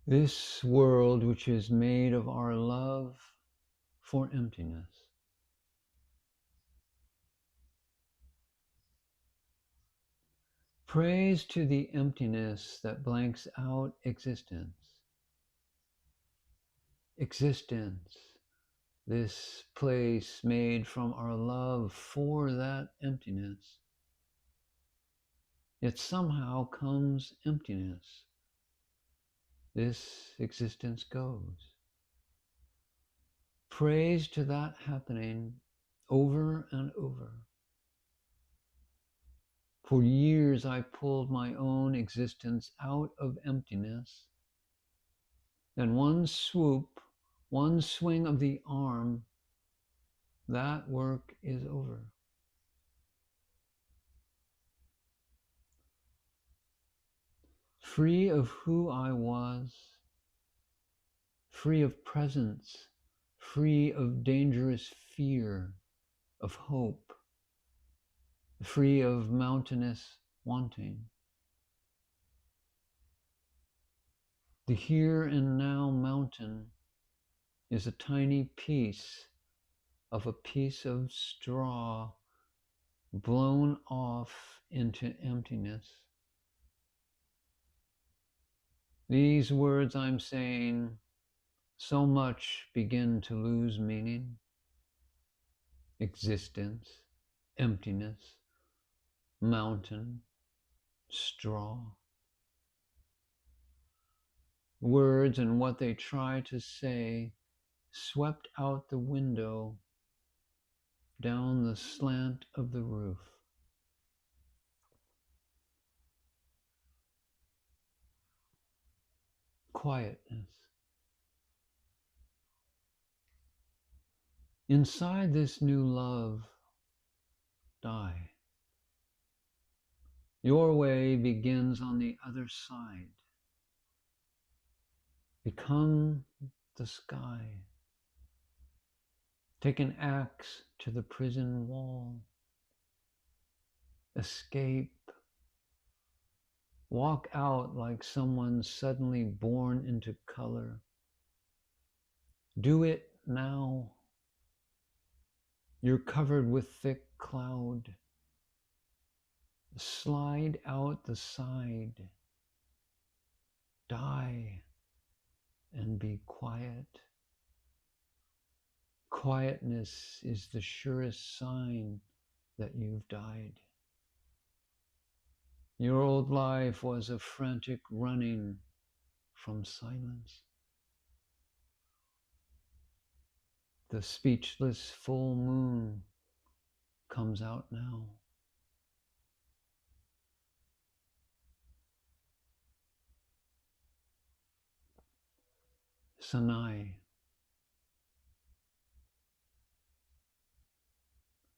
This world which is made of our love for emptiness. Praise to the emptiness that blanks out existence. Existence, this place made from our love for that emptiness. Yet somehow comes emptiness. This existence goes. Praise to that happening over and over. For years I pulled my own existence out of emptiness. Then one swoop, one swing of the arm, that work is over. Free of who I was, free of presence, free of dangerous fear, of hope, free of mountainous wanting. The here and now mountain is a tiny piece of a piece of straw blown off into emptiness. These words I'm saying so much begin to lose meaning. Existence, emptiness, mountain, straw. Words and what they try to say swept out the window, down the slant of the roof. Quietness. Inside this new love, die. Your way begins on the other side. Become the sky. Take an axe to the prison wall. Escape. Walk out like someone suddenly born into color. Do it now. You're covered with thick cloud. Slide out the side. Die and be quiet. Quietness is the surest sign that you've died. Your old life was a frantic running from silence. The speechless full moon comes out now. Sanai.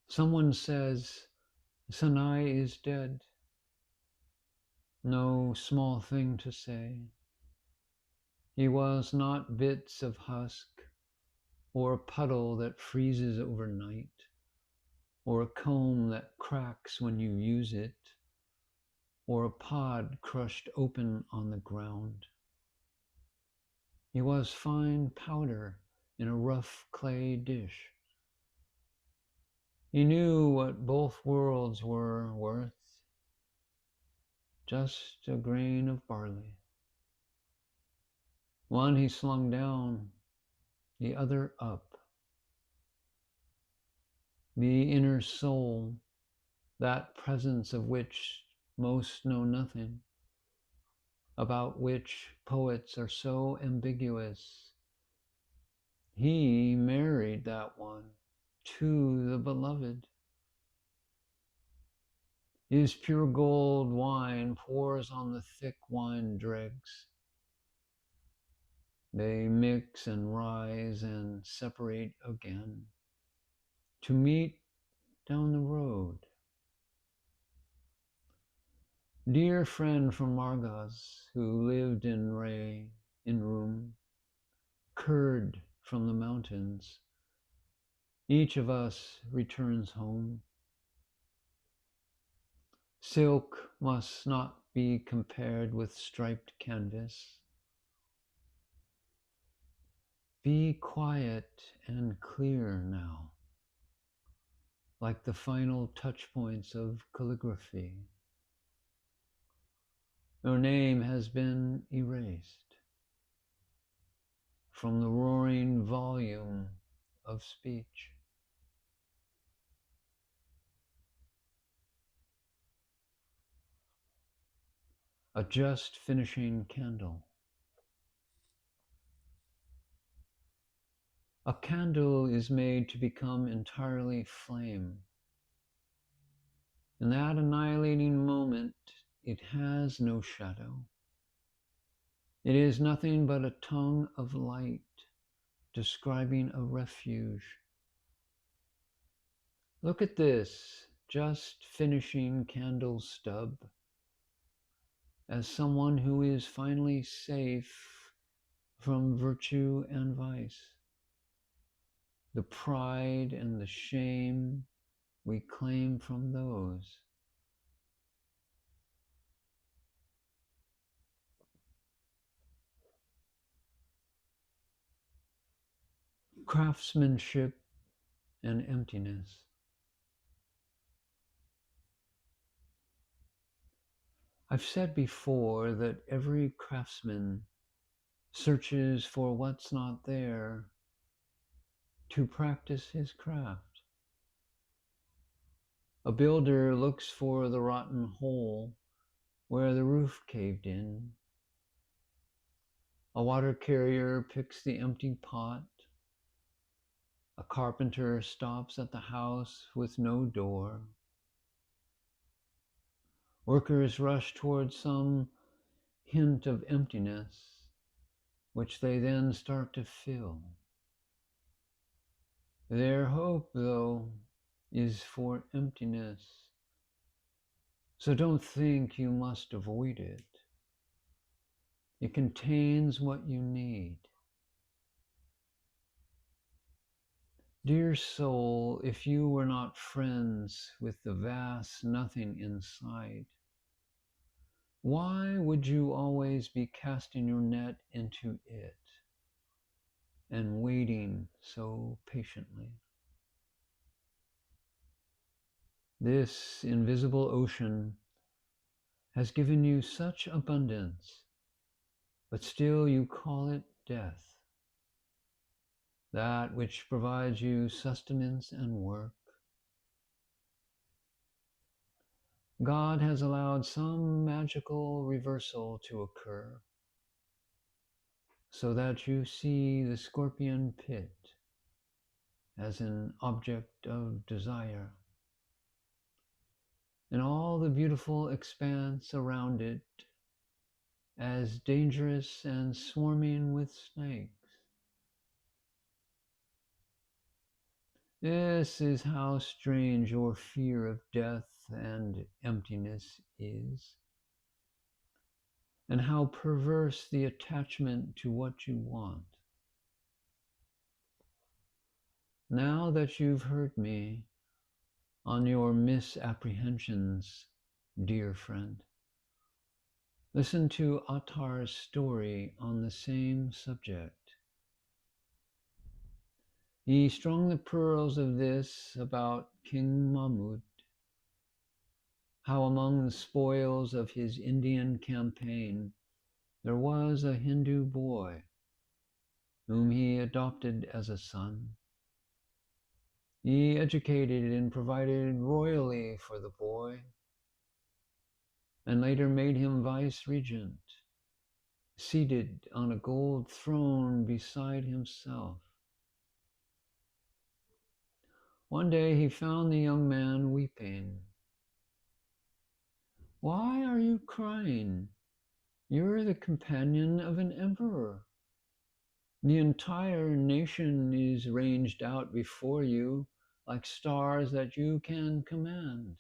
Someone says Sanai is dead. No small thing to say. He was not bits of husk, or a puddle that freezes overnight, or a comb that cracks when you use it, or a pod crushed open on the ground. He was fine powder in a rough clay dish. He knew what both worlds were worth, just a grain of barley. One he slung down, the other up. The inner soul, that presence of which most know nothing, about which poets are so ambiguous. He married that one to the beloved. His pure gold wine pours on the thick wine dregs. They mix and rise and separate again to meet down the road. Dear friend from Margaz, who lived in Rum, curd from the mountains, each of us returns home. Silk must not be compared with striped canvas. Be quiet and clear now, like the final touch points of calligraphy. Your name has been erased from the roaring volume of speech. A just finishing candle. A candle is made to become entirely flame. In that annihilating moment, it has no shadow. It is nothing but a tongue of light describing a refuge. Look at this just finishing candle stub as someone who is finally safe from virtue and vice. The pride and the shame we claim from those. Craftsmanship and emptiness. I've said before that every craftsman searches for what's not there to practice his craft. A builder looks for the rotten hole where the roof caved in. A water carrier picks the empty pot. A carpenter stops at the house with no door. Workers rush towards some hint of emptiness, which they then start to fill. Their hope, though, is for emptiness. So don't think you must avoid it. It contains what you need. Dear soul, if you were not friends with the vast nothing inside, why would you always be casting your net into it and waiting so patiently? This invisible ocean has given you such abundance, but still you call it death, that which provides you sustenance and work. God has allowed some magical reversal to occur, so that you see the scorpion pit as an object of desire, and all the beautiful expanse around it as dangerous and swarming with snakes. This is how strange your fear of death and emptiness is, and how perverse the attachment to what you want. Now that you've heard me on your misapprehensions, dear friend, listen to Attar's story on the same subject. He strung the pearls of this about King Mahmud, how among the spoils of his Indian campaign there was a Hindu boy whom he adopted as a son. He educated and provided royally for the boy, and later made him vice-regent, seated on a gold throne beside himself. One day he found the young man weeping. "Why are you crying? You're the companion of an emperor. The entire nation is ranged out before you like stars that you can command."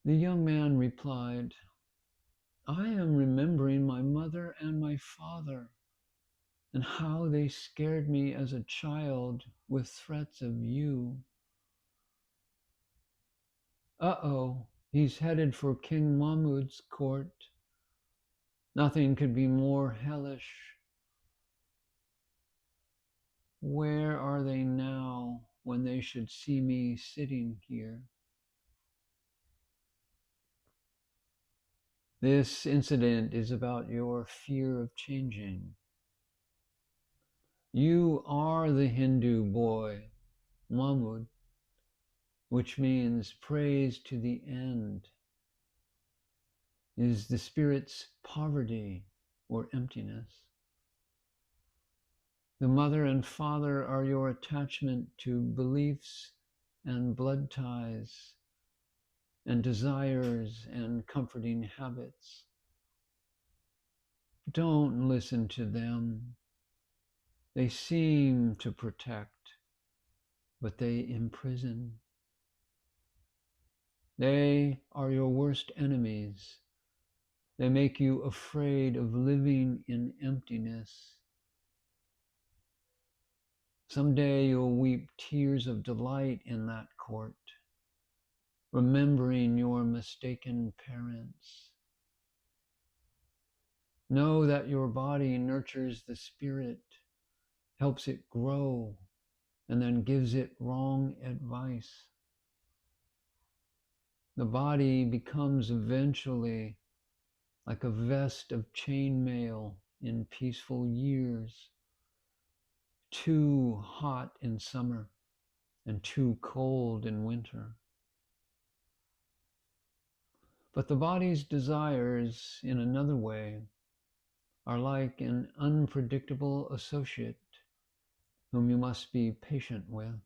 The young man replied, "I am remembering my mother and my father, and how they scared me as a child with threats of you. Uh-oh, he's headed for King Mahmud's court. Nothing could be more hellish. Where are they now when they should see me sitting here? This incident is about your fear of changing. You are the Hindu boy, Mahmud, which means praise to the end, is the spirit's poverty or emptiness. The mother and father are your attachment to beliefs and blood ties and desires and comforting habits. Don't listen to them. They seem to protect, but they imprison. They are your worst enemies. They make you afraid of living in emptiness. Someday you'll weep tears of delight in that court, remembering your mistaken parents. Know that your body nurtures the spirit, helps it grow, and then gives it wrong advice. The body becomes eventually like a vest of chainmail in peaceful years, too hot in summer and too cold in winter. But the body's desires, in another way, are like an unpredictable associate whom you must be patient with.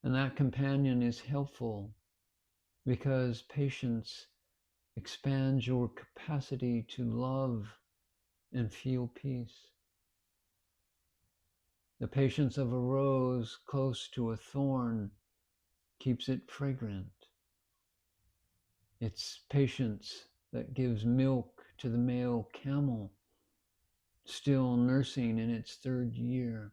And that companion is helpful because patience expands your capacity to love and feel peace. The patience of a rose close to a thorn keeps it fragrant. It's patience that gives milk to the male camel, still nursing in its third year.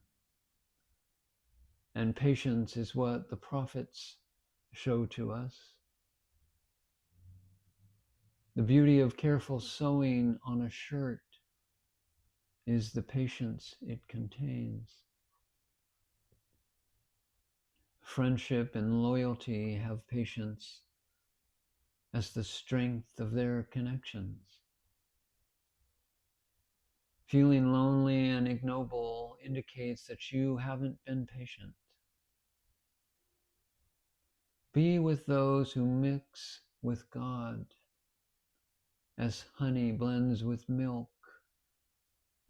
And patience is what the prophets show to us. The beauty of careful sewing on a shirt is the patience it contains. Friendship and loyalty have patience as the strength of their connections. Feeling lonely and ignoble indicates that you haven't been patient. Be with those who mix with God as honey blends with milk,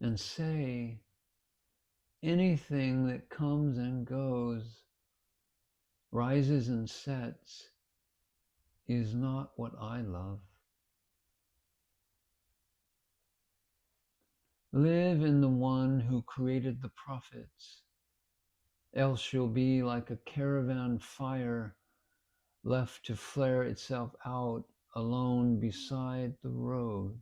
and say, anything that comes and goes, rises and sets, is not what I love. Live in the one who created the prophets, else you'll be like a caravan fire left to flare itself out alone beside the road.